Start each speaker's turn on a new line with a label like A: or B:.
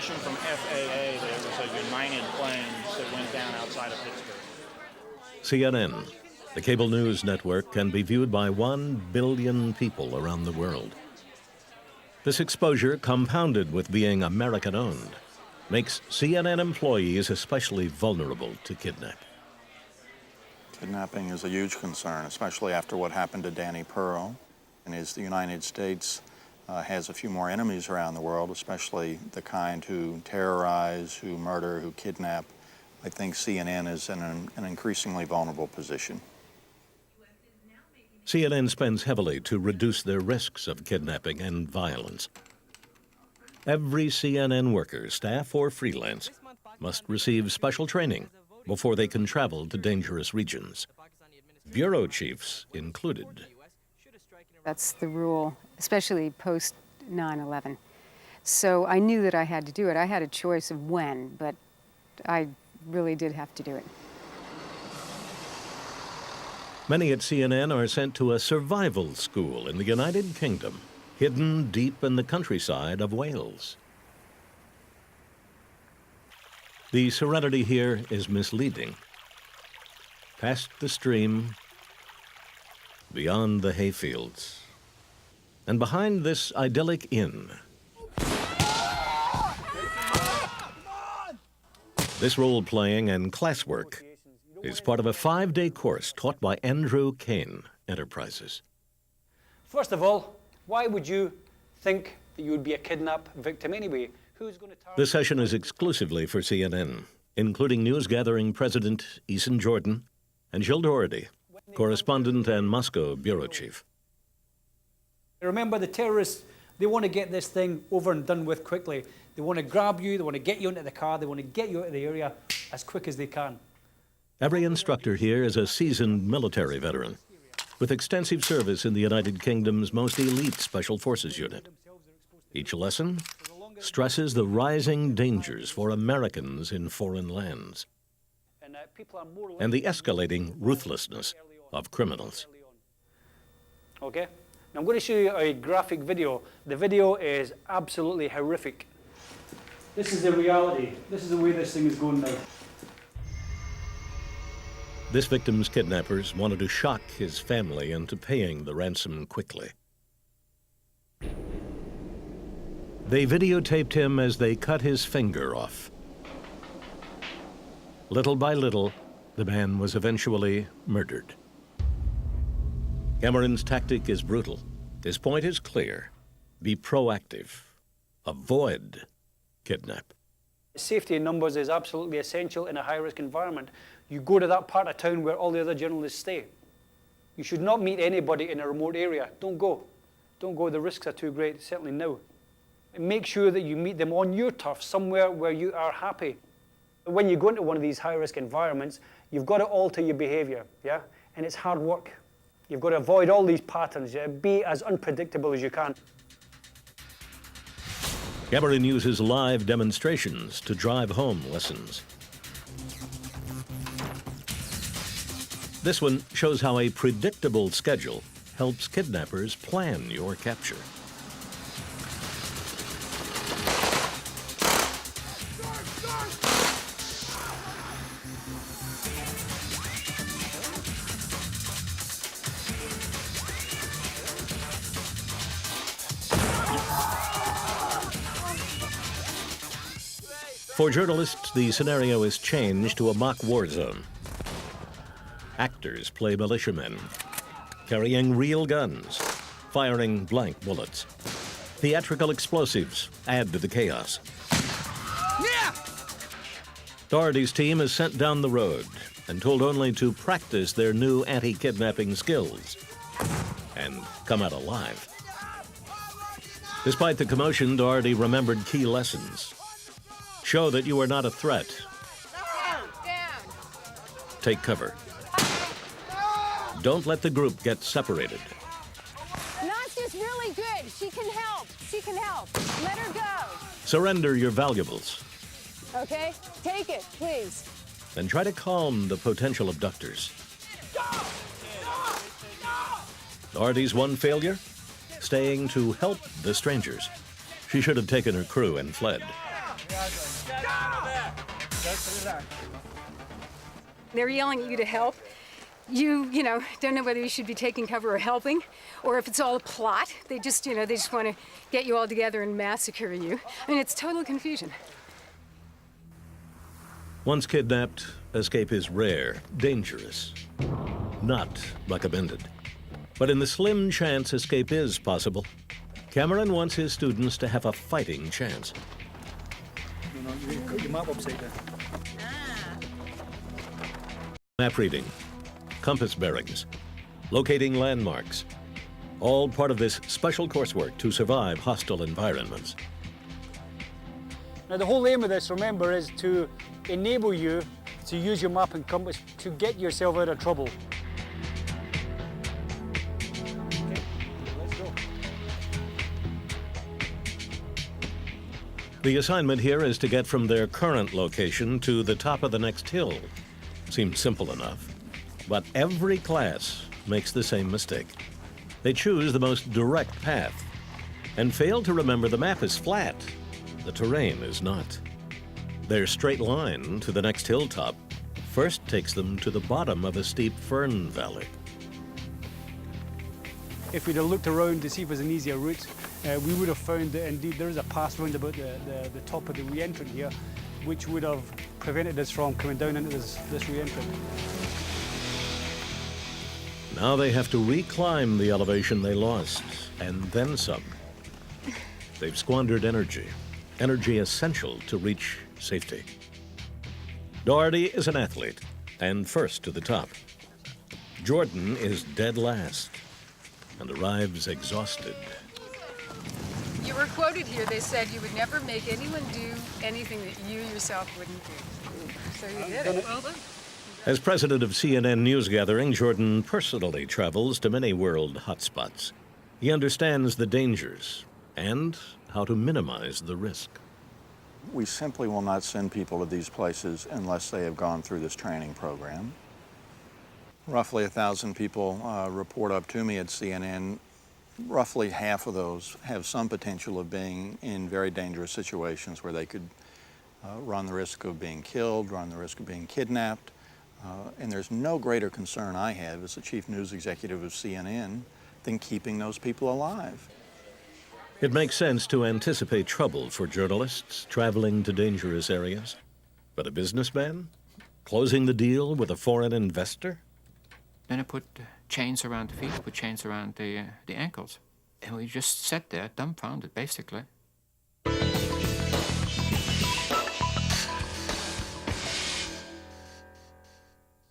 A: confirmation from FAA that it was a United plane that went down outside of Pittsburgh.
B: CNN, the cable news network, can be viewed by 1 billion people around the world. This exposure, compounded with being American-owned, makes CNN employees especially vulnerable to kidnapping.
C: Kidnapping is a huge concern, especially after what happened to Danny Pearl. And as the United States has a few more enemies around the world, especially the kind who terrorize, who murder, who kidnap, I think CNN is in an increasingly vulnerable position.
B: CNN spends heavily to reduce their risks of kidnapping and violence. Every CNN worker, staff or freelance, must receive special training before they can travel to dangerous regions. Bureau chiefs included.
D: That's the rule, especially post 9/11. So I knew that I had to do it. I had a choice of when, but I really did have to do it.
B: Many at CNN are sent to a survival school in the United Kingdom, hidden deep in the countryside of Wales. The serenity here is misleading. Past the stream, beyond the hayfields, and behind this idyllic inn. This role-playing and classwork is part of a 5-day course taught by Andrew Kane Enterprises.
E: First of all, why would you think that you would be a kidnap victim anyway? Who's going to target?
B: This session is exclusively for CNN, including news-gathering President Eason Jordan and Jill Doherty, correspondent and Moscow bureau chief.
E: Remember, the terrorists, they want to get this thing over and done with quickly. They want to grab you, they want to get you into the car, they want to get you out of the area as quick as they can.
B: Every instructor here is a seasoned military veteran with extensive service in the United Kingdom's most elite Special Forces unit. Each lesson stresses the rising dangers for Americans in foreign lands and the escalating ruthlessness of criminals.
E: Okay? Now I'm going to show you a graphic video. The video is absolutely horrific. This is the reality. This is the way this thing is going now.
B: This victim's kidnappers wanted to shock his family into paying the ransom quickly. They videotaped him as they cut his finger off. Little by little, the man was eventually murdered. Cameron's tactic is brutal. His point is clear. Be proactive. Avoid kidnap.
E: Safety in numbers is absolutely essential in a high-risk environment. You go to that part of town where all the other journalists stay. You should not meet anybody in a remote area. Don't go. Don't go. The risks are too great, certainly now. And make sure that you meet them on your turf, somewhere where you are happy. When you go into one of these high-risk environments, you've got to alter your behavior, yeah? And it's hard work. You've got to avoid all these patterns, yeah? Be as unpredictable as you can.
B: Cameron uses live demonstrations to drive home lessons. This one shows how a predictable schedule helps kidnappers plan your capture. For journalists, the scenario is changed to a mock war zone. Actors play militiamen, carrying real guns, firing blank bullets. Theatrical explosives add to the chaos. Yeah! Doherty's team is sent down the road and told only to practice their new anti-kidnapping skills and come out alive. Despite the commotion, Doherty remembered key lessons. Show that you are not a threat. Take cover. Don't let the group get separated.
F: Nastia's really good. She can help. She can help. Let her go.
B: Surrender your valuables.
F: Okay? Take it, please.
B: And try to calm the potential abductors. Doherty's one failure? Staying to help the strangers. She should have taken her crew and fled.
D: They're yelling at you to help. You know, don't know whether you should be taking cover or helping, or if it's all a plot. They just want to get you all together and massacre you. I mean, it's total confusion.
B: Once kidnapped, escape is rare, dangerous, not recommended. But in the slim chance escape is possible, Cameron wants his students to have a fighting chance.
E: No, you put your map upside down.
B: Map reading, compass bearings, locating landmarks, all part of this special coursework to survive hostile environments.
E: Now the whole aim of this, remember, is to enable you to use your map and compass to get yourself out of trouble. Okay, let's go.
B: The assignment here is to get from their current location to the top of the next hill. Seems simple enough, but every class makes the same mistake. They choose the most direct path and fail to remember the map is flat. The terrain is not. Their straight line to the next hilltop first takes them to the bottom of a steep fern valley.
E: If we'd have looked around to see if there's an easier route, we would have found that indeed there is a pass round about the top of the re-entrant here, which would have prevented us from coming down into this re-entrant.
B: Now they have to reclimb the elevation they lost, and then some. They've squandered energy essential to reach safety. Doherty is an athlete, and first to the top. Jordan is dead last, and arrives exhausted.
D: You were quoted here. They said you would never make anyone do anything that you yourself wouldn't do. So you did it. Well done.
B: As president of CNN News Gathering, Jordan personally travels to many world hotspots. He understands the dangers and how to minimize the risk.
C: We simply will not send people to these places unless they have gone through this training program. Roughly 1,000 people report up to me at CNN. Roughly half of those have some potential of being in very dangerous situations where they could run the risk of being killed, run the risk of being kidnapped. And there's no greater concern I have as the chief news executive of CNN than keeping those people alive.
B: It makes sense to anticipate trouble for journalists traveling to dangerous areas. But a businessman? Closing the deal with a foreign investor?
G: Then I put chains around the feet, put chains around the ankles. And we just sat there, dumbfounded, basically.